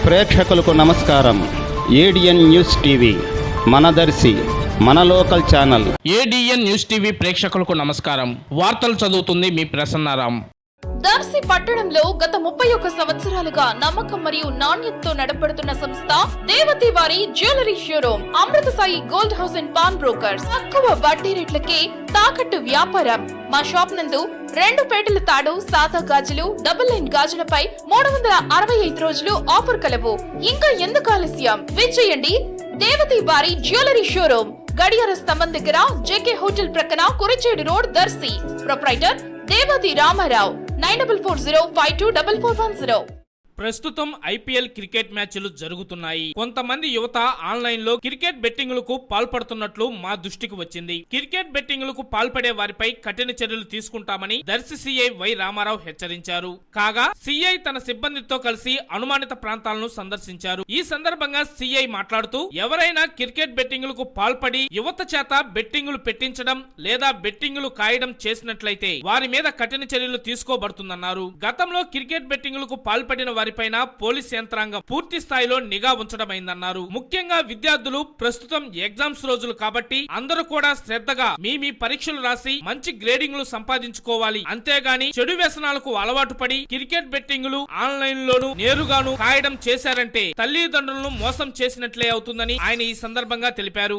ప్రేక్షకులకు నమస్కారం. ADN news TV మనదర్శి మన local channel. ADN news TV ప్రేక్షకులకు నమస్కారం. వార్తలు చదువుతుంది మీ ప్రసన్నారాం. దర్శి పట్టణంలో గత 31 సంవత్సరాలుగా నమ్మకం మరియు నాణ్యతతో నడపడుతున్న సంస్థ దేవతి వారి jewellery showroom Amrutha Sai gold house and pawn brokers. తక్కువ వడ్డీ రేట్లకే తాకట్టు వ్యాపారం. మా షాప్ నందు 2 పేటల తాడు, సాదా గాజులు, డబుల్ లైన్ గాజులపై 365 రోజులు ఆఫర్ కలవు. ఇంకా ఎందుకు ఆలస్యం? విచ్చేయండి దేవతి వారి జ్యువెలరీ షోరూమ్, గడియార స్తంభం దగ్గర, జేకే హోటల్ ప్రక్కన, కురిచేడు రోడ్, దర్శి. ప్రొప్రైటర్ దేవతి రామారావు. 9440524410. ప్రస్తుతం ఐపీఎల్ క్రికెట్ మ్యాచ్లు జరుగుతున్నాయి. కొంతమంది యువత ఆన్లైన్ లో క్రికెట్ బెట్టింగులకు పాల్పడుతున్నట్లు మా దృష్టికి వచ్చింది. క్రికెట్ బెట్టింగులకు పాల్పడే వారిపై కఠిన చర్యలు తీసుకుంటామని దర్శి సిఐ వై రామారావు హెచ్చరించారు. కాగా సిఐ తన సిబ్బందితో కలిసి అనుమానిత ప్రాంతాలను సందర్శించారు. ఈ సందర్భంగా సిఐ మాట్లాడుతూ, ఎవరైనా క్రికెట్ బెట్టింగులకు పాల్పడి యువత చేత బెట్టింగులు పెట్టించడం లేదా బెట్టింగులు కాయడం చేసినట్లయితే వారి మీద కఠిన చర్యలు తీసుకోబడుతుందన్నారు. గతంలో క్రికెట్ బెట్టింగులకు పాల్పడిన వారిపైన పోలీస్ యంత్రాంగం పూర్తి స్థాయిలో నిఘా ఉంచడమైందన్నారు. ముఖ్యంగా విద్యార్థులు ప్రస్తుతం ఎగ్జామ్స్ రోజులు కాబట్టి అందరూ కూడా శ్రద్ధగా మీ పరీక్షలు రాసి మంచి గ్రేడింగ్లు సంపాదించుకోవాలి. అంతేగాని చెడు వ్యసనాలకు అలవాటు పడి క్రికెట్ బెట్టింగులు ఆన్లైన్ లోను నేరుగాను కాయడం చేశారంటే తల్లిదండ్రులను మోసం చేసినట్లే అవుతుందని ఆయన ఈ సందర్భంగా తెలిపారు.